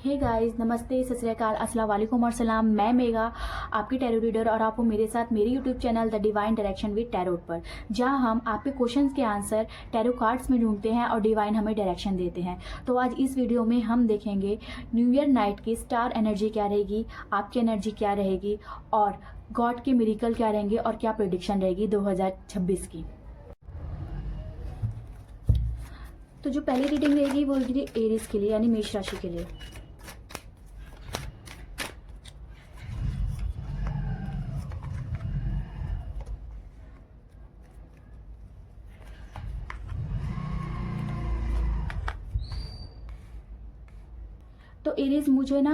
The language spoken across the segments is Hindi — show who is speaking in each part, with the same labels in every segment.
Speaker 1: हे गाइस, नमस्ते, सत श्री अकाल, अस्सलाम वालेकुम और सलाम। मैं मेगा, आपकी टैरो रीडर, और आप हो मेरे साथ मेरे YouTube channel the divine direction with tarot पर, जहां हम आपके क्वेश्चंस के आंसर टैरो कार्ड्स में ढूंढते हैं और डिवाइन हमें डायरेक्शन देते हैं। तो आज इस वीडियो में हम देखेंगे न्यू ईयर नाइट की स्टार एनर्जी क्या रहेगी, आपकी एनर्जी क्या रहेगी, और गॉड के मिरेकल क्या रहेंगे, और क्या प्रेडिक्शन रहेगी 2026 की। तो जो पहली रीडिंग रहेगी वो रहेगी एरीज के लिए, यानी मेष राशि के लिए। तो एरीज, मुझे ना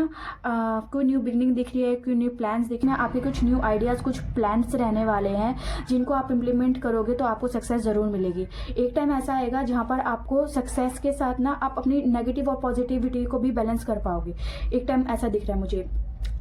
Speaker 1: कोई न्यू बिगनिंग दिख रही है, कोई न्यू प्लान्स दिख रहे हैं, आपके कुछ न्यू आइडियाज़, कुछ प्लान्स रहने वाले हैं जिनको आप इम्प्लीमेंट करोगे तो आपको सक्सेस ज़रूर मिलेगी। एक टाइम ऐसा आएगा जहाँ पर आपको सक्सेस के साथ ना आप अपनी नेगेटिव और पॉजिटिविटी को भी बैलेंस कर पाओगे। एक टाइम ऐसा दिख रहा है मुझे।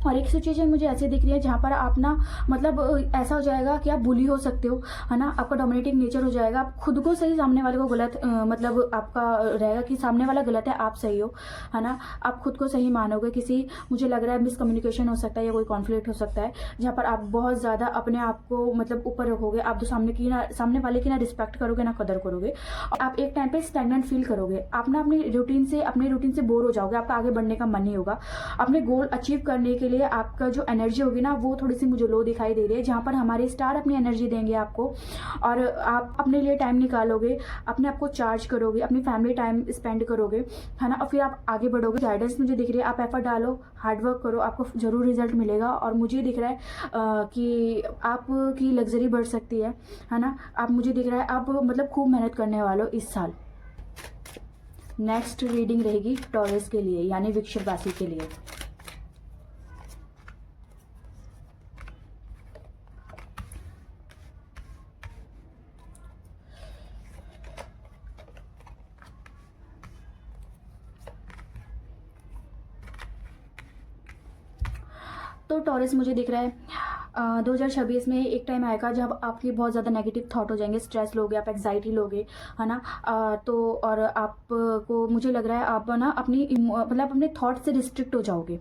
Speaker 1: और एक सिचुएशन मुझे ऐसी दिख रही है जहाँ पर आप ना मतलब ऐसा हो जाएगा कि आप बुली हो सकते हो, है ना। आपका डोमिनेटिंग नेचर हो जाएगा, आप खुद को सही, सामने वाले को गलत, मतलब आपका रहेगा कि सामने वाला गलत है, आप सही हो, है ना। आप खुद को सही मानोगे। किसी, मुझे लग रहा है मिसकम्युनिकेशन हो सकता है या कोई कॉन्फ्लिक्ट हो सकता है जहाँ पर आप बहुत ज़्यादा अपने आप को मतलब ऊपर रखोगे। आप तो सामने वाले की ना रिस्पेक्ट करोगे ना कदर करोगे। और आप एक टाइम पे स्टैग्नेंट फील करोगे। आप ना अपने रूटीन से बोर हो जाओगे, आपका आगे बढ़ने का मन नहीं होगा। अपने गोल अचीव करने के लिए आपका जो एनर्जी होगी ना वो थोड़ी सी मुझे लो दिखाई दे रही है, जहाँ पर हमारे स्टार अपनी एनर्जी देंगे आपको, और आप अपने लिए टाइम निकालोगे, अपने आप को चार्ज करोगे, अपनी फैमिली टाइम स्पेंड करोगे, है ना। और फिर आप आगे बढ़ोगे। गाइडेंस मुझे दिख रही है, आप एफर्ट डालो, हार्डवर्क करो, आपको जरूर रिजल्ट मिलेगा। और मुझे दिख रहा है कि आपकी लग्जरी बढ़ सकती है ना। आप, मुझे दिख रहा है आप मतलब खूब मेहनत करने वाले हो इस साल। नेक्स्ट रीडिंग रहेगी टॉरस के लिए, यानी वृश्चिक राशि के लिए। तो टॉरस, मुझे दिख रहा है 2026 में एक टाइम आएगा जब आपकी बहुत ज़्यादा नेगेटिव थॉट हो जाएंगे, स्ट्रेस लोगे, आप एग्जाइटी लोगे, है ना। तो और आपको, मुझे लग रहा है आप ना अपने थॉट से रिस्ट्रिक्ट हो जाओगे।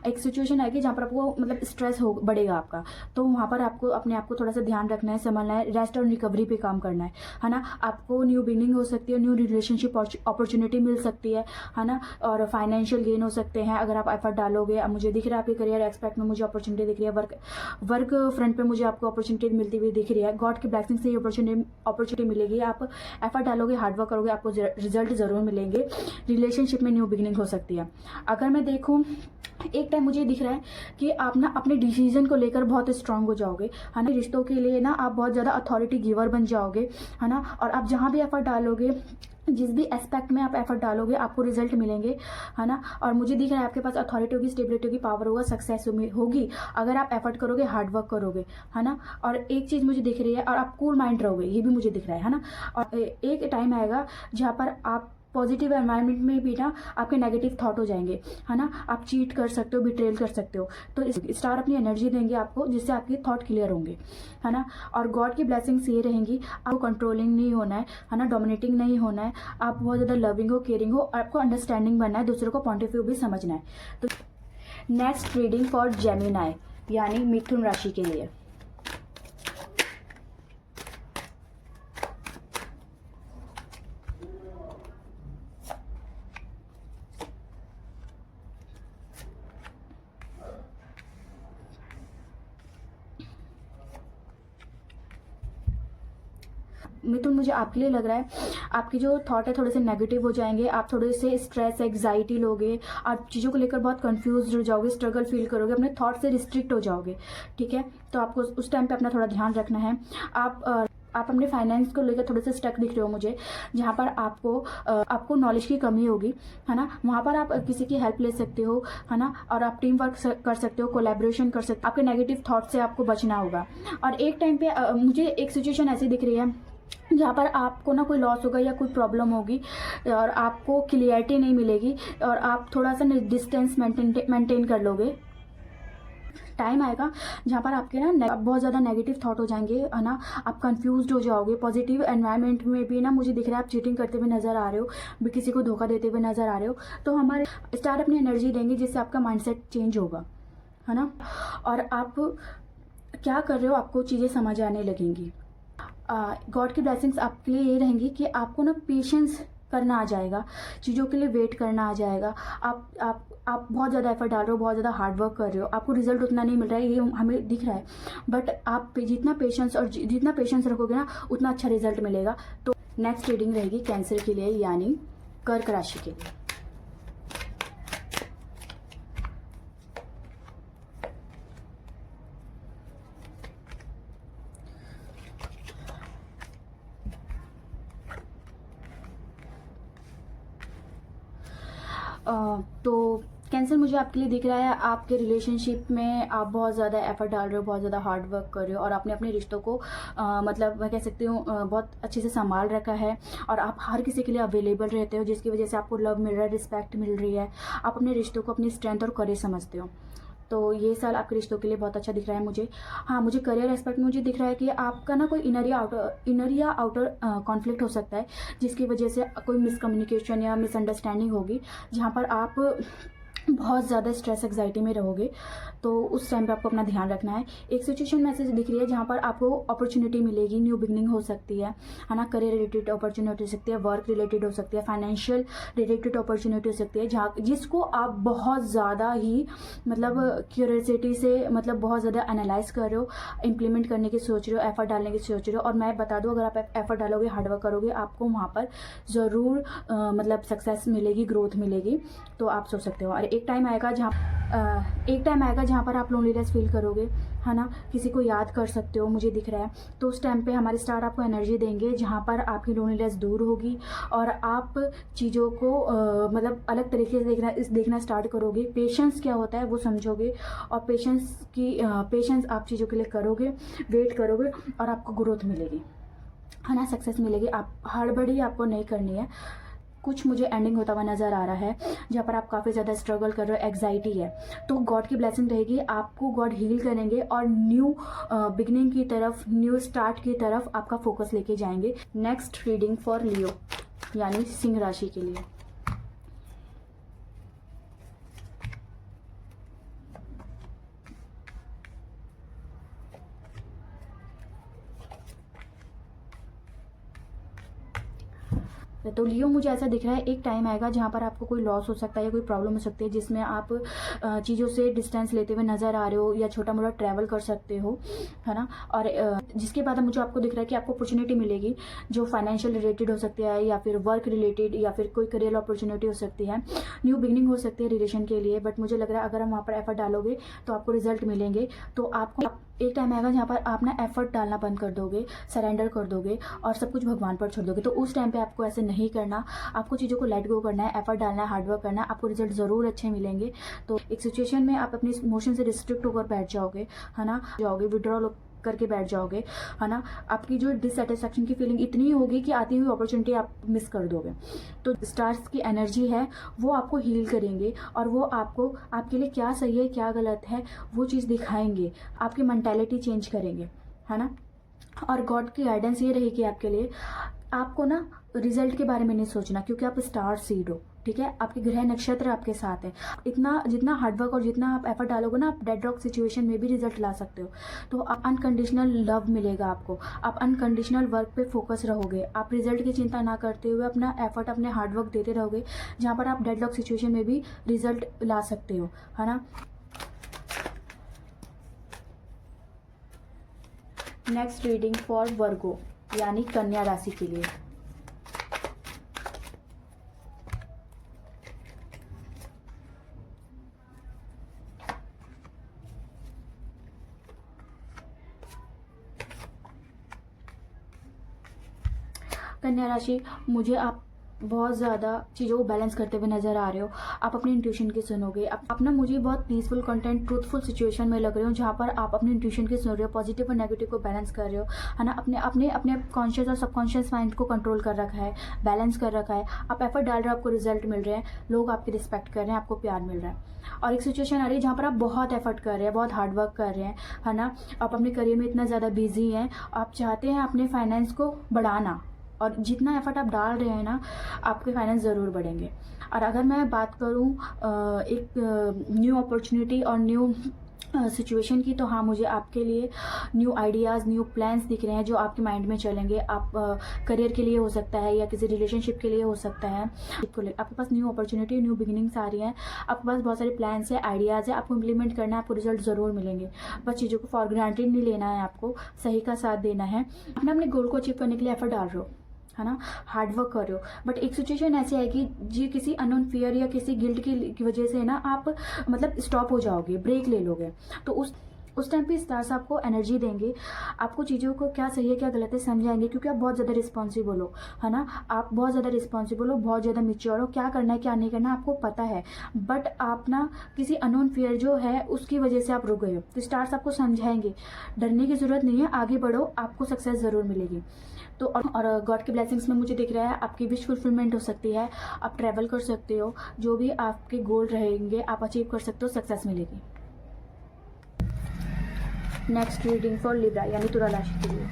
Speaker 1: एक सिचुएशन आएगी जहाँ पर आपको मतलब स्ट्रेस हो बढ़ेगा आपका, तो वहाँ पर आपको अपने आप को थोड़ा सा ध्यान रखना है, संभालना है, रेस्ट और रिकवरी पे काम करना है ना। आपको न्यू बिगिनिंग हो सकती है, न्यू रिलेशनशिप अपॉर्चुनिटी मिल सकती है ना। और फाइनेंशियल गेन हो सकते हैं अगर आप एफर्ट डालोगे। मुझे दिख रहा है आपके करियर एक्सपेक्ट में मुझे अपॉर्चुनिटी दिख रही है, वर्क फ्रंट पे मुझे आपको अपॉर्चुनिटी मिलती हुई दिख रही है। गॉड की ब्लेसिंग से ये अपॉर्चुनिटी मिलेगी। आप एफर्ट डालोगे, हार्डवर्क करोगे, आपको रिजल्ट जरूर मिलेंगे। रिलेशनशिप में न्यू बिगिनिंग हो सकती है। अगर मैं देखूं, एक टाइम मुझे दिख रहा है कि आप ना अपने डिसीजन को लेकर बहुत स्ट्रांग हो जाओगे, है ना। रिश्तों के लिए ना आप बहुत ज़्यादा अथॉरिटी गिवर बन जाओगे, है ना। और आप जहाँ भी एफर्ट डालोगे, जिस भी एस्पेक्ट में आप एफर्ट डालोगे, आपको रिजल्ट मिलेंगे, है ना। और मुझे दिख रहा है आपके पास अथॉरिटी होगी, स्टेबिलिटी होगी, पावर होगा, सक्सेस होगी अगर आप एफर्ट करोगे, हार्डवर्क करोगे, है ना। और एक चीज़ मुझे दिख रही है, और आप कूल माइंड रहोगे, ये भी मुझे दिख रहा है ना। और एक टाइम आएगा जहाँ पर आप पॉजिटिव एनवायरनमेंट में भी ना आपके नेगेटिव थॉट हो जाएंगे, है ना। आप चीट कर सकते हो, बिट्रेल कर सकते हो। तो स्टार अपनी एनर्जी देंगे आपको, जिससे आपके थॉट क्लियर होंगे, है ना। और गॉड की ब्लेसिंग्स ये रहेंगी, आपको कंट्रोलिंग नहीं होना है ना, डोमिनेटिंग नहीं होना है। आप बहुत ज़्यादा लविंग हो, केयरिंग हो, आपको अंडरस्टैंडिंग बनना है, दूसरों को पॉइंट ऑफ व्यू भी समझना है। तो नेक्स्ट रीडिंग फॉर जेमिनाई, यानी मिथुन राशि के लिए। मिथुन, मुझे आपके लिए लग रहा है आपके जो थॉट है थोड़े से नेगेटिव हो जाएंगे। आप थोड़े से स्ट्रेस, एग्जाइटी लोगे, आप चीज़ों को लेकर बहुत कंफ्यूज हो जाओगे, स्ट्रगल फील करोगे, अपने थॉट से रिस्ट्रिक्ट हो जाओगे, ठीक है। तो आपको उस टाइम पे अपना थोड़ा ध्यान रखना है। आप अपने फाइनेंस को लेकर थोड़े से स्टक दिख रहे हो मुझे, जहाँ पर आपको नॉलेज की कमी होगी, है ना। वहाँ पर आप किसी की हेल्प ले सकते हो, है ना। और आप टीम वर्क कर सकते हो, कोलैबोरेशन कर सकते हो। आपके नेगेटिव थॉट से आपको बचना होगा। और एक टाइम पे मुझे एक सिचुएशन ऐसी दिख रही है जहाँ पर आपको ना कोई लॉस होगा या कोई प्रॉब्लम होगी, और आपको क्लियरिटी नहीं मिलेगी, और आप थोड़ा सा डिस्टेंस मेंटेन कर लोगे। टाइम आएगा जहाँ पर आपके ना बहुत ज़्यादा नेगेटिव थॉट हो जाएंगे, है ना, आप कंफ्यूज्ड हो जाओगे। पॉजिटिव एनवायरनमेंट में भी ना मुझे दिख रहा है आप चीटिंग करते हुए नजर आ रहे हो, भी किसी को धोखा देते हुए नजर आ रहे हो। तो हमारे स्टार अपनी एनर्जी देंगे जिससे आपका माइंडसेट चेंज होगा, है ना, और आप क्या कर रहे हो आपको चीज़ें समझ आने लगेंगी। गॉड की ब्लेसिंग्स आपके लिए ये रहेंगी कि आपको ना पेशेंस करना आ जाएगा, चीज़ों के लिए वेट करना आ जाएगा। आप बहुत ज़्यादा एफर्ट डाल रहे हो, बहुत ज़्यादा हार्ड वर्क कर रहे हो, आपको रिजल्ट उतना नहीं मिल रहा है, ये हमें दिख रहा है, बट आप जितना पेशेंस रखोगे ना उतना अच्छा रिजल्ट मिलेगा। तो नेक्स्ट रीडिंग रहेगी कैंसर के लिए, यानी कर्क राशि के लिए। तो कैंसर मुझे आपके लिए दिख रहा है आपके रिलेशनशिप में आप बहुत ज़्यादा एफर्ट डाल रहे हो, बहुत ज़्यादा हार्ड वर्क कर रहे हो, और आपने अपने रिश्तों को मतलब मैं कह सकती हूँ बहुत अच्छे से संभाल रखा है, और आप हर किसी के लिए अवेलेबल रहते हो, जिसकी वजह से आपको लव मिल रहा है, रिस्पेक्ट मिल रही है। आप अपने रिश्तों को अपनी स्ट्रेंथ और करेज समझते हो। तो ये साल आपके रिश्तों के लिए बहुत अच्छा दिख रहा है मुझे। हाँ, मुझे करियर एस्पेक्ट में मुझे दिख रहा है कि आपका ना कोई इनर या आउटर कॉन्फ्लिक्ट हो सकता है, जिसकी वजह से कोई मिसकम्युनिकेशन या मिसअंडरस्टैंडिंग होगी, जहाँ पर आप बहुत ज़्यादा स्ट्रेस एग्जाइटी में रहोगे। तो उस टाइम पे आपको अपना ध्यान रखना है। एक सिचुएशन मैसेज दिख रही है जहाँ पर आपको अपॉर्चुनिटी मिलेगी, न्यू बिगनिंग हो सकती है ना, करियर रिलेटेड अपॉर्चुनिटी हो सकती है, वर्क रिलेटेड हो सकती है, फाइनेंशियल रिलेटेड अपॉर्चुनिटी हो सकती है, जहाँ जिसको आप बहुत ज़्यादा ही मतलब क्यूरियोसिटी से मतलब बहुत ज़्यादा एनालाइज कर रहे हो, इम्प्लीमेंट करने की सोच रहे हो, एफर्ट डालने की सोच रहे हो। और मैं बता दूँ, अगर आप एफर्ट डालोगे, हार्डवर्क करोगे, आपको वहाँ पर ज़रूर मतलब सक्सेस मिलेगी, ग्रोथ मिलेगी। तो आप सोच सकते हो। और एक टाइम आएगा जहाँ पर आप लोनलीनेस फील करोगे, है ना, किसी को याद कर सकते हो, मुझे दिख रहा है। तो उस टाइम पे हमारे स्टार आपको एनर्जी देंगे जहाँ पर आपकी लोनलीनेस दूर होगी, और आप चीज़ों को मतलब अलग तरीके से देखना स्टार्ट करोगे। पेशेंस क्या होता है वो समझोगे, और पेशेंस आप चीज़ों के लिए करोगे, वेट करोगे, और आपको ग्रोथ मिलेगी, है ना, सक्सेस मिलेगी। आप हड़बड़ी आपको नहीं करनी है। कुछ मुझे एंडिंग होता हुआ नज़र आ रहा है जहाँ पर आप काफ़ी ज़्यादा स्ट्रगल कर रहे हो, एग्जाइटी है। तो गॉड की ब्लेसिंग रहेगी, आपको गॉड हील करेंगे और न्यू बिगनिंग की तरफ, न्यू स्टार्ट की तरफ आपका फोकस लेके जाएंगे। नेक्स्ट रीडिंग फॉर लियो, यानी सिंह राशि के लिए। तो लियो, मुझे ऐसा दिख रहा है एक टाइम आएगा जहाँ पर आपको कोई लॉस हो सकता है या कोई प्रॉब्लम हो सकती है, जिसमें आप चीज़ों से डिस्टेंस लेते हुए नज़र आ रहे हो, या छोटा मोटा ट्रैवल कर सकते हो, है ना। और जिसके बाद मुझे आपको दिख रहा है कि आपको अपॉर्चुनिटी मिलेगी जो फाइनेंशियल रिलेटेड हो सकती है, या फिर वर्क रिलेटेड, या फिर कोई करियर अपॉर्चुनिटी हो सकती है, न्यू बिगनिंग हो सकती है रिलेशन के लिए। बट मुझे लग रहा है अगर हम वहाँ पर एफर्ट डालोगे तो आपको रिजल्ट मिलेंगे। तो आपको एक टाइम आएगा जहाँ पर आप ना एफर्ट डालना बंद कर दोगे, सरेंडर कर दोगे, और सब कुछ भगवान पर छोड़ दोगे। तो उस टाइम पे आपको ऐसे नहीं करना, आपको चीज़ों को लेट गो करना है, एफर्ट डालना है, हार्डवर्क करना है, आपको रिजल्ट ज़रूर अच्छे मिलेंगे। तो एक सिचुएशन में आप अपने इमोशन से रिस्ट्रिक्ट होकर बैठ जाओगे, है ना, विड्रॉल करके बैठ जाओगे, है ना। आपकी जो डिससेटिस्फैक्शन की फीलिंग इतनी होगी कि आती हुई अपॉर्चुनिटी आप मिस कर दोगे। तो स्टार्स की एनर्जी है वो आपको हील करेंगे, और वो आपको आपके लिए क्या सही है क्या गलत है वो चीज़ दिखाएंगे, आपकी मेंटालिटी चेंज करेंगे, है ना। और गॉड की गाइडेंस ये रहेगी आपके लिए, आपको ना रिजल्ट के बारे में नहीं सोचना, क्योंकि आप स्टार सीड हो, ठीक है, आपके ग्रह नक्षत्र आपके साथ है। इतना जितना हार्डवर्क और जितना आप एफर्ट डालोगे ना, आप डेड रॉक सिचुएशन में भी रिजल्ट ला सकते हो। तो अनकंडीशनल लव मिलेगा आपको, आप अनकंडीशनल वर्क पे फोकस रहोगे, आप रिजल्ट की चिंता ना करते हुए अपना एफर्ट, अपने हार्डवर्क देते रहोगे, जहाँ पर आप डेड रॉक सिचुएशन में भी रिजल्ट ला सकते हो, है ना। नेक्स्ट रीडिंग फॉर वर्गो, यानी कन्या राशि के लिए। कन्या राशि, मुझे आप बहुत ज़्यादा चीज़ों को बैलेंस करते हुए नज़र आ रहे हो। आप अपनी इंट्यूशन की सुनोगे। आप ना मुझे बहुत पीसफुल कंटेंट, ट्रूथफुल सिचुएशन में लग रहे हो, जहाँ पर आप अपनी इंट्यूशन की सुन रहे हो, पॉजिटिव और नेगेटिव को बैलेंस कर रहे हो, है ना। अपने अपने अपने कॉन्शियस और सबकॉन्शियस माइंड को कंट्रोल कर रखा है, बैलेंस कर रखा है। आप एफर्ट डाल रहे हो, आपको रिजल्ट मिल रहे हैं, लोग आपकी रिस्पेक्ट कर रहे हैं, आपको प्यार मिल रहा है। और एक सिचुएशन आ रही है जहाँ पर आप बहुत एफर्ट कर रहे हैं, बहुत हार्ड वर्क कर रहे हैं, है ना। आप अपने करियर में इतना ज़्यादा बिजी हैं, आप चाहते हैं अपने फाइनेंस को बढ़ाना, और जितना एफर्ट आप डाल रहे हैं ना, आपके फाइनेंस ज़रूर बढ़ेंगे। और अगर मैं बात करूँ एक न्यू अपॉर्चुनिटी और न्यू सिचुएशन की, तो हाँ, मुझे आपके लिए न्यू आइडियाज़, न्यू प्लान्स दिख रहे हैं जो आपके माइंड में चलेंगे। आप करियर के लिए हो सकता है, या किसी रिलेशनशिप के लिए हो सकता है। आपके पास न्यू अपॉर्चुनिटी, न्यू बिगिनिंग्स आ रही हैं, आपके पास बहुत सारे प्लान्स है, आइडियाज़ है, आपको इम्प्लीमेंट करना है, आपको रिजल्ट ज़रूर मिलेंगे। बस चीज़ों को फॉर ग्रांटेड नहीं लेना है, आपको सही का साथ देना है। अपने गोल को अचीव करने के लिए एफर्ट डाल रहे हो, है ना, हार्ड वर्क कर रहे हो, बट एक सिचुएशन ऐसी आएगी जी, किसी अननोन फियर या किसी गिल्ट की वजह से ना आप मतलब स्टॉप हो जाओगे, ब्रेक ले लोगे। तो उस टाइम पे स्टार्स आपको एनर्जी देंगे, आपको चीज़ों को क्या सही है क्या गलत है समझाएंगे, क्योंकि आप बहुत ज़्यादा रिस्पॉन्सिबल हो, है ना। आप बहुत ज़्यादा रिस्पॉन्सिबल हो, बहुत ज़्यादा मैच्योर हो, क्या करना है क्या नहीं करना आपको पता है, बट आप ना किसी अननोन फियर जो है उसकी वजह से आप रुक गए हो। तो स्टार्स आपको समझाएंगे, डरने की ज़रूरत नहीं है, आगे बढ़ो, आपको सक्सेस ज़रूर मिलेगी। तो और गॉड की ब्लेसिंग्स में मुझे दिख रहा है आपकी विश फुलफिलमेंट हो सकती है, आप ट्रैवल कर सकते हो, जो भी आपके गोल रहेंगे आप अचीव कर सकते हो, सक्सेस मिलेगी। नेक्स्ट रीडिंग फॉर लिब्रा यानी तुला राशि के लिए।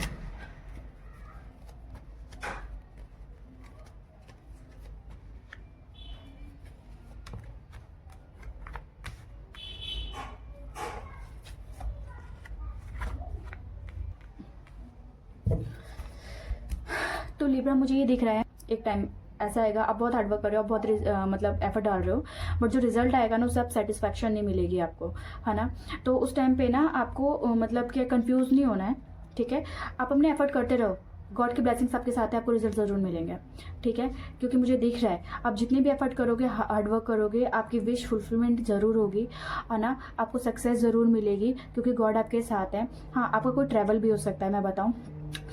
Speaker 1: तो लिब्रा मुझे ये दिख रहा है, एक टाइम ऐसा आएगा, आप बहुत हार्डवर्क कर रहे हो, बहुत मतलब एफर्ट डाल रहे हो, बट जो रिजल्ट आएगा ना उससे आप सेटिस्फैक्शन नहीं मिलेगी आपको, है ना। तो उस टाइम पे ना आपको मतलब क्या कंफ्यूज नहीं होना है, ठीक है। आप अपने एफर्ट करते रहो, गॉड की ब्लेसिंग्स आपके साथ है, आपको रिजल्ट ज़रूर मिलेंगे, ठीक है। क्योंकि मुझे दिख रहा है आप जितने भी एफर्ट करोगे, हार्डवर्क करोगे, आपकी विश फुलफिलमेंट ज़रूर होगी, है ना। आपको सक्सेस ज़रूर मिलेगी क्योंकि गॉड आपके साथ है। हाँ, आपका कोई ट्रैवल भी हो सकता है, मैं बताऊँ,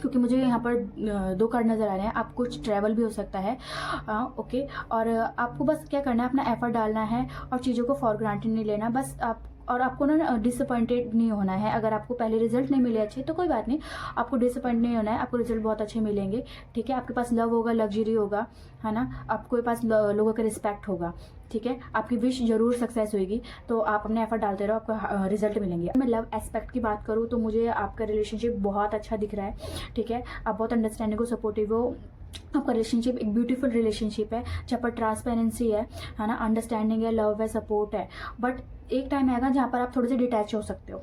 Speaker 1: क्योंकि मुझे यहाँ पर 2 कार्ड नज़र आ रहे हैं, आप कुछ ट्रैवल भी हो सकता है। ओके। और आपको बस क्या करना है, अपना एफर्ट डालना है और चीज़ों को फॉर ग्रांटेड नहीं लेना, बस आप। और आपको ना डिसअपॉइंटेड नहीं होना है, अगर आपको पहले रिजल्ट नहीं मिले अच्छे तो कोई बात नहीं, आपको डिसअपॉइंट नहीं होना है, आपको रिजल्ट बहुत अच्छे मिलेंगे, ठीक है। आपके पास लव होगा, लग्जरी होगा, है ना, आपके पास लोगों का रिस्पेक्ट होगा, ठीक है। आपकी विश जरूर सक्सेस होगी, तो आप अपने एफर्ट डालते रहो, आपको रिजल्ट मिलेंगे। मैं लव एस्पेक्ट की बात करूँ तो मुझे आपका रिलेशनशिप बहुत अच्छा दिख रहा है, ठीक है। आप बहुत अंडरस्टैंडिंग हो, सपोर्टिव हो, आपका रिलेशनशिप एक ब्यूटीफुल रिलेशनशिप है जहाँ पर ट्रांसपेरेंसी है ना, अंडरस्टैंडिंग है, लव है, सपोर्ट है। बट एक टाइम आएगा जहाँ पर आप थोड़े से डिटैच हो सकते हो,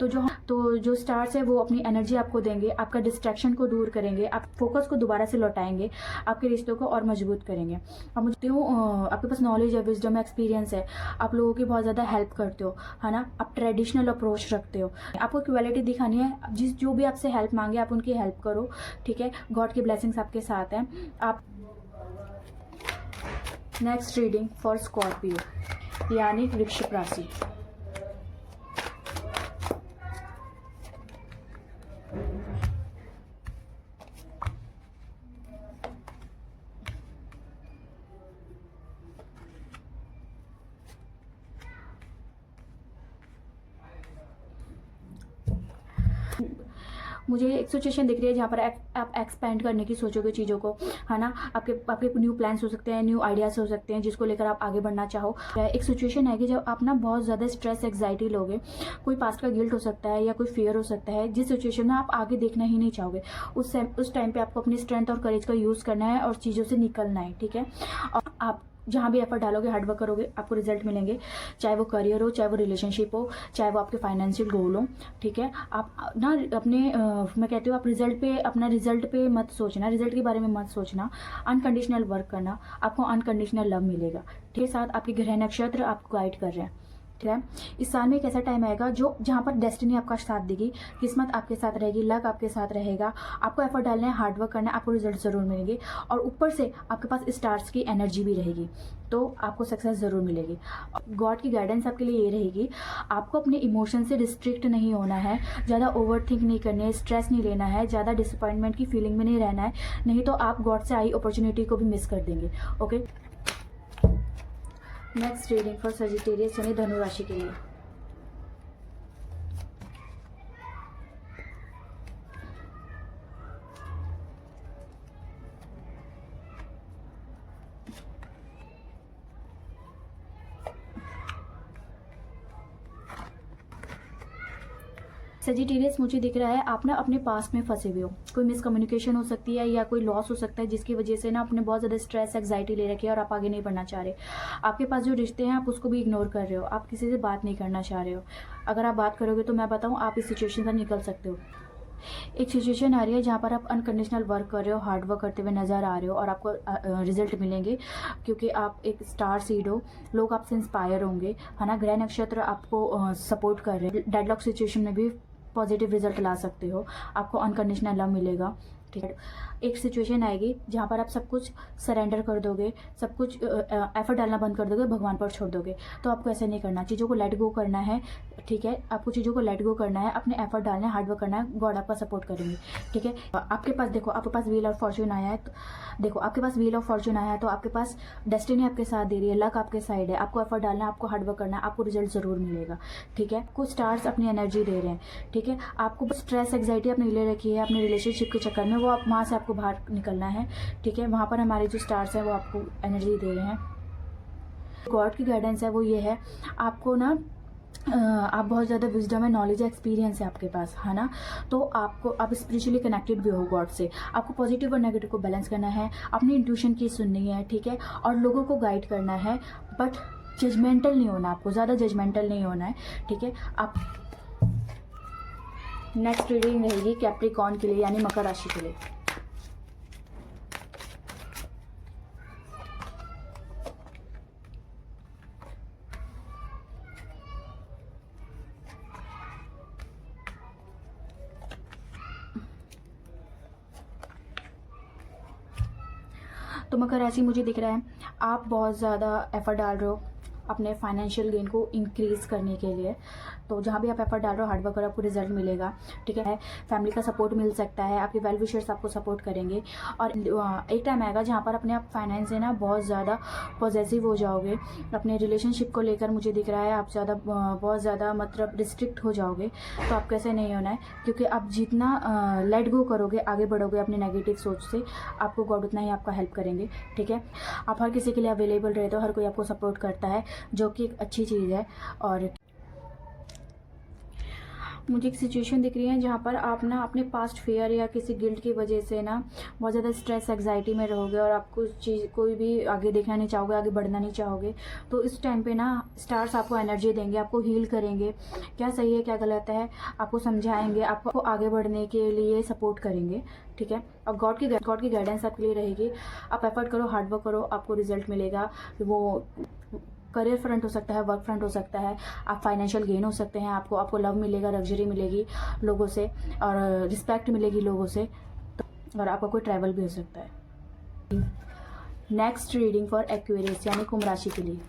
Speaker 1: तो जो स्टार्स है वो अपनी एनर्जी आपको देंगे, आपका डिस्ट्रैक्शन को दूर करेंगे, आप फोकस को दोबारा से लौटाएंगे, आपके रिश्तों को और मजबूत करेंगे। अब मुझे आपके पास नॉलेज है, विजडम है, एक्सपीरियंस है, आप लोगों की बहुत ज़्यादा हेल्प करते हो, है ना। आप ट्रेडिशनल अप्रोच रखते हो, आपको क्वालिटी दिखानी है, जो भी आपसे हेल्प मांगे आप उनकी हेल्प करो, ठीक है। गॉड की ब्लेसिंग्स आपके साथ हैं। आप नेक्स्ट रीडिंग फॉर स्कॉर्पियो यानी वृश्चिक राशि। मुझे एक सिचुएशन दिख रही है जहाँ पर आप एक्सपेंड करने की सोचोगे चीज़ों को, है ना। आपके न्यू प्लान्स हो सकते हैं, न्यू आइडियाज़ हो सकते हैं जिसको लेकर आप आगे बढ़ना चाहो। एक सिचुएशन है कि जब आप ना बहुत ज़्यादा स्ट्रेस, एग्जाइटी लोगे, कोई पास्ट का गिल्ट हो सकता है या कोई फियर हो सकता है, जिस सिचुएशन में आप आगे देखना ही नहीं चाहोगे, उस टाइम पर आपको अपनी स्ट्रेंथ और करेज का यूज़ करना है और चीज़ों से निकलना है, ठीक है। और आप जहाँ भी एफर्ट डालोगे, हार्डवर्क करोगे, आपको रिजल्ट मिलेंगे, चाहे वो करियर हो, चाहे वो रिलेशनशिप हो, चाहे वो आपके फाइनेंशियल गोल हो, ठीक है। आप ना अपने मैं कहती हूँ आप अपना रिजल्ट पे मत सोचना, रिजल्ट के बारे में मत सोचना, अनकंडीशनल वर्क करना, आपको अनकंडीशनल लव मिलेगा, ठीक है। साथ आपके ग्रह नक्षत्र आपको गाइड कर रहे हैं, है इस साल में एक ऐसा टाइम आएगा जो जहाँ पर डेस्टिनी आपका साथ देगी, किस्मत आपके साथ रहेगी, लक आपके साथ रहेगा। आपको एफर्ट डालना है, हार्डवर्क करना है, आपको रिजल्ट ज़रूर मिलेंगे और ऊपर से आपके पास स्टार्स की एनर्जी भी रहेगी, तो आपको सक्सेस ज़रूर मिलेगी। गॉड की गाइडेंस आपके लिए ये रहेगी, आपको अपने इमोशन से रिस्ट्रिक्ट नहीं होना है, ज़्यादा ओवर थिंक नहीं करनी है, स्ट्रेस नहीं लेना है, ज़्यादा डिसअपॉइंटमेंट की फीलिंग में नहीं रहना है, नहीं तो आप गॉड से आई अपॉर्चुनिटी को भी मिस कर देंगे। Okay, next reading for Sagittarius यानी धनु राशि के लिए। सजिटेरियस मुझे दिख रहा है आप ना अपने पास में फंसे हुए हो, कोई मिसकम्युनिकेशन हो सकती है या कोई लॉस हो सकता है जिसकी वजह से ना आपने बहुत ज़्यादा स्ट्रेस एग्जाइटी ले रखी है और आप आगे नहीं बढ़ना चाह रहे। आपके पास जो रिश्ते हैं आप उसको भी इग्नोर कर रहे हो, आप किसी से बात नहीं करना चाह रहे हो। अगर आप बात करोगे तो मैं बताऊँ आप इस सिचुएशन से निकल सकते हो। एक सिचुएशन आ रही है जहाँ पर आप अनकंडीशनल वर्क कर रहे हो, हार्ड वर्क करते हुए नज़र आ रहे हो और आपको रिजल्ट मिलेंगे क्योंकि आप एक स्टार सीड हो, लोग आपसे इंस्पायर होंगे, है ना। ग्रह नक्षत्र आपको सपोर्ट कर रहे हैं। डेडलॉक सिचुएशन में भी पॉजिटिव रिजल्ट ला सकते हो, आपको अनकंडीशनल लव मिलेगा, ठीक है। एक सिचुएशन आएगी जहाँ पर आप सब कुछ सरेंडर कर दोगे, सब कुछ एफर्ट डालना बंद कर दोगे, भगवान पर छोड़ दोगे। तो आपको ऐसा नहीं करना, चीज़ों को लेट गो करना है, ठीक है। आपको चीज़ों को लेट गो करना है, अपने एफर्ट डालना है, हार्डवर्क करना है, गॉड आपका सपोर्ट करेंगे, ठीक है। आपके पास देखो, आपके पास व्हील ऑफ फॉर्चून आया है, तो देखो आपके पास व्हील ऑफ फॉर्चून आया है तो आपके पास डेस्टिनी आपके साथ दे रही है, लक आपके साइड है। आपको एफर्ट डालना है, आपको हार्डवर्क करना है, आपको रिजल्ट ज़रूर मिलेगा, ठीक है। कुछ स्टार्स अपनी एनर्जी दे रहे हैं, ठीक है। आपको स्ट्रेस एग्जाइटी अपनी ले रखी है अपने रिलेशनशिप के चक्कर में, वो आप वहाँ से आपको बाहर निकलना है, ठीक है। वहाँ पर हमारे जो स्टार्स हैं वो आपको एनर्जी दे रहे हैं। गॉड की गाइडेंस है वो ये है, आपको ना आप बहुत ज़्यादा विजडम है, नॉलेज है, एक्सपीरियंस है आपके पास, है ना। तो आपको आप स्पिरिचुअली कनेक्टेड भी हो गॉड से। आपको पॉजिटिव और नेगेटिव को बैलेंस करना है, अपनी इंट्यूशन की सुननी है, ठीक है, और लोगों को गाइड करना है, बट जजमेंटल नहीं होना, आपको ज़्यादा जजमेंटल नहीं होना है, ठीक है। आप नेक्स्ट रीडिंग रहेगी कैप्रिकॉर्न के लिए यानी मकर राशि के लिए। तो मकर राशि मुझे दिख रहा है आप बहुत ज़्यादा एफर्ट डाल रहे हो अपने फाइनेंशियल गेन को इंक्रीज़ करने के लिए। तो जहाँ भी आप एफर्ट डाल रहे हो, हार्डवर्क करो, आपको रिजल्ट मिलेगा, ठीक है। फैमिली का सपोर्ट मिल सकता है, आपके वेल विशर्स आपको सपोर्ट करेंगे और एक टाइम आएगा जहाँ पर अपने आप फाइनेंस से ना बहुत ज़्यादा पॉजेसिव हो जाओगे। अपने रिलेशनशिप को लेकर मुझे दिख रहा है आप ज़्यादा बहुत ज़्यादा मतलब रिस्ट्रिक्ट हो जाओगे। तो आप कैसे नहीं होना है, क्योंकि आप जितना लेट गो करोगे, आगे बढ़ोगे अपने नेगेटिव सोच से, आपको गॉड उतना ही आपका हेल्प करेंगे, ठीक है। आप हर किसी के लिए अवेलेबल रहते हो, हर कोई आपको सपोर्ट करता है, जो कि एक अच्छी चीज़ है। और मुझे एक सिचुएशन दिख रही है जहाँ पर आप ना अपने पास्ट फेयर या किसी गिल्ट की वजह से ना बहुत ज़्यादा स्ट्रेस एग्जाइटी में रहोगे और आप कुछ चीज़ कोई भी आगे देखना नहीं चाहोगे, आगे बढ़ना नहीं चाहोगे। तो इस टाइम पे ना स्टार्स आपको एनर्जी देंगे, आपको हील करेंगे, क्या सही है क्या गलत है आपको समझाएंगे, आपको आगे बढ़ने के लिए सपोर्ट करेंगे, ठीक है। और गॉड की गाइडेंस आपके लिए रहेगी। आप एफर्ट करो, हार्डवर्क करो, आपको रिजल्ट मिलेगा। वो करियर फ्रंट हो सकता है, वर्क फ्रंट हो सकता है, आप फाइनेंशियल गेन हो सकते हैं, आपको लव मिलेगा, लग्जरी मिलेगी लोगों से और रिस्पेक्ट मिलेगी लोगों से, और आपका कोई ट्रैवल भी हो सकता है। नेक्स्ट रीडिंग फॉर एक्वेरियस यानी कुंभ राशि के लिए।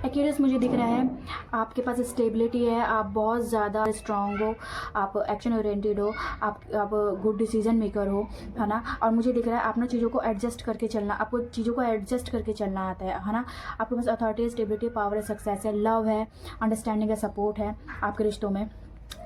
Speaker 1: एक्यूरेस मुझे दिख रहा है आपके पास स्टेबिलिटी है, आप बहुत ज़्यादा स्ट्रांग हो, आप एक्शन ओरिएंटेड हो, आप गुड डिसीजन मेकर हो, है ना। और मुझे दिख रहा है आप ना चीज़ों को एडजस्ट करके चलना, आपको चीज़ों को एडजस्ट करके चलना आता है ना। आपके पास अथॉरिटी, स्टेबिलिटी, पावर है, सक्सेस है, लव है, अंडरस्टैंडिंग है, सपोर्ट है आपके रिश्तों में,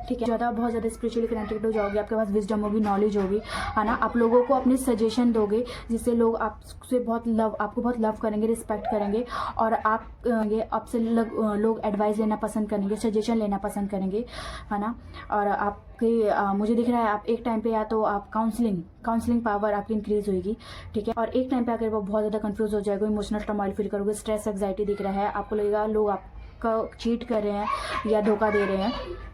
Speaker 1: ठीक है। ज़्यादा बहुत ज़्यादा स्पिरिचुअली कनेक्टेड हो जाओगे, आपके पास विजडम होगी, नॉलेज होगी, है ना। आप लोगों को अपने सजेशन दोगे जिससे लोग आपसे आपको बहुत लव करेंगे, रिस्पेक्ट करेंगे और आपसे लोग एडवाइस लेना पसंद करेंगे, सजेशन लेना पसंद करेंगे, है ना। और मुझे दिख रहा है आप एक टाइम पे या तो आप काउंसलिंग पावर आपकी इंक्रीज होगी, ठीक है। और एक टाइम पे अगर वो बहुत ज़्यादा कंफ्यूज हो जाएगा, इमोशनल टर्मोइल फील करोगे, स्ट्रेस एग्जाइटी दिख रहा है, आपको लगेगा लोग आपका चीट कर रहे हैं या धोखा दे रहे हैं,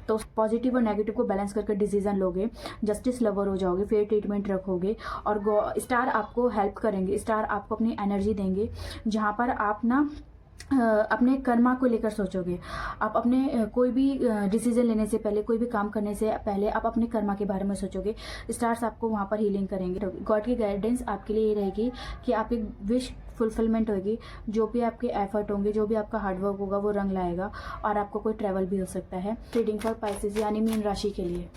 Speaker 1: तो पॉजिटिव और नेगेटिव को बैलेंस करके डिसीजन लोगे, जस्टिस लवर हो जाओगे, फेयर ट्रीटमेंट रखोगे और स्टार आपको हेल्प करेंगे, स्टार आपको अपनी एनर्जी देंगे, जहाँ पर आप ना अपने कर्मा को लेकर सोचोगे। आप अपने कोई भी डिसीजन लेने से पहले, कोई भी काम करने से पहले आप अपने कर्मा के बारे में सोचोगे। स्टार्स आपको वहाँ पर हीलिंग करेंगे। गॉड की गाइडेंस आपके लिए ये रहेगी कि आपकी विश फुलफिलमेंट होगी। जो भी आपके एफर्ट होंगे, जो भी आपका हार्डवर्क होगा, वो रंग लाएगा और आपको कोई ट्रैवल भी हो सकता है। रीडिंग फॉर पाइसेस यानी मीन राशि के लिए।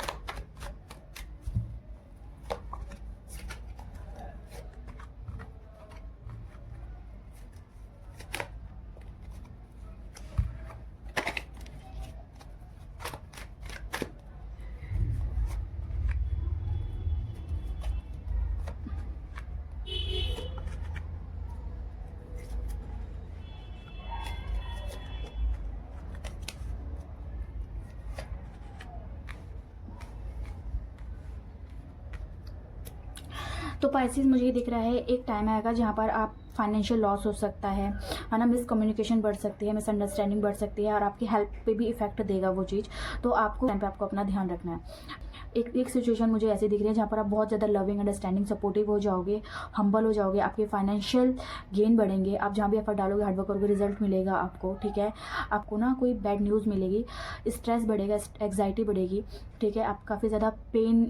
Speaker 1: तो पाइसेस मुझे ये दिख रहा है एक टाइम आएगा जहाँ पर आप फाइनेंशियल लॉस हो सकता है ना, मिसकम्युनिकेशन बढ़ सकती है, मिसअंडरस्टैंडिंग बढ़ सकती है और आपकी हेल्थ पे भी इफेक्ट देगा वो चीज़। तो आपको टाइम पे आपको अपना ध्यान रखना है। एक सिचुएशन मुझे ऐसी दिख रही है जहाँ पर आप बहुत ज़्यादा लविंग, अंडरस्टैंडिंग, सपोर्टिव हो जाओगे, हम्बल हो जाओगे, आपके फाइनेंशियल गेन बढ़ेंगे। आप जहाँ भी एफर्ट डालोगे, हार्डवर्क करोगे, रिजल्ट मिलेगा आपको, ठीक है। आपको ना कोई बैड न्यूज़ मिलेगी, स्ट्रेस बढ़ेगा, एग्जाइटी बढ़ेगी, ठीक है। आप काफ़ी ज़्यादा पेन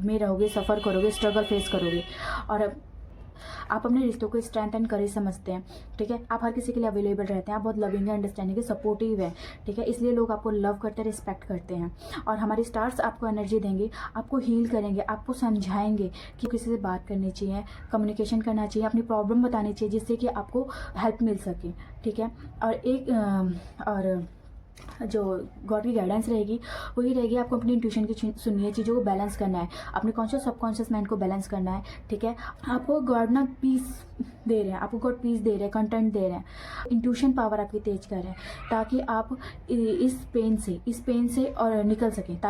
Speaker 1: में रहोगे, सफ़र करोगे, स्ट्रगल फेस करोगे और आप अपने रिश्तों को स्ट्रेंथ एंड करेज समझते हैं, ठीक है। आप हर किसी के लिए अवेलेबल रहते हैं, आप बहुत लविंग है, अंडरस्टैंडिंग है, सपोर्टिव है, ठीक है। इसलिए लोग आपको लव करते हैं, रिस्पेक्ट करते हैं और हमारे स्टार्स आपको एनर्जी देंगे, आपको हील करेंगे, आपको समझाएंगे कि किसी से बात करनी चाहिए, कम्युनिकेशन करना चाहिए, अपनी प्रॉब्लम बतानी चाहिए जिससे कि आपको हेल्प मिल सके, ठीक है। और जो गॉड की गाइडेंस रहेगी वही रहेगी, आपको अपनी इंट्यूशन की सुननी है, चीज़ों को बैलेंस करना है, अपने कॉन्शियस सबकॉन्शियस माइंड को बैलेंस करना है, ठीक है। आपको गॉड ना पीस दे रहे हैं, आपको गॉड पीस दे रहे हैं, कंटेंट दे रहे हैं, इंट्यूशन पावर आपकी तेज कर रहे हैं ताकि आप इस पेन से और निकल सकें, ताकि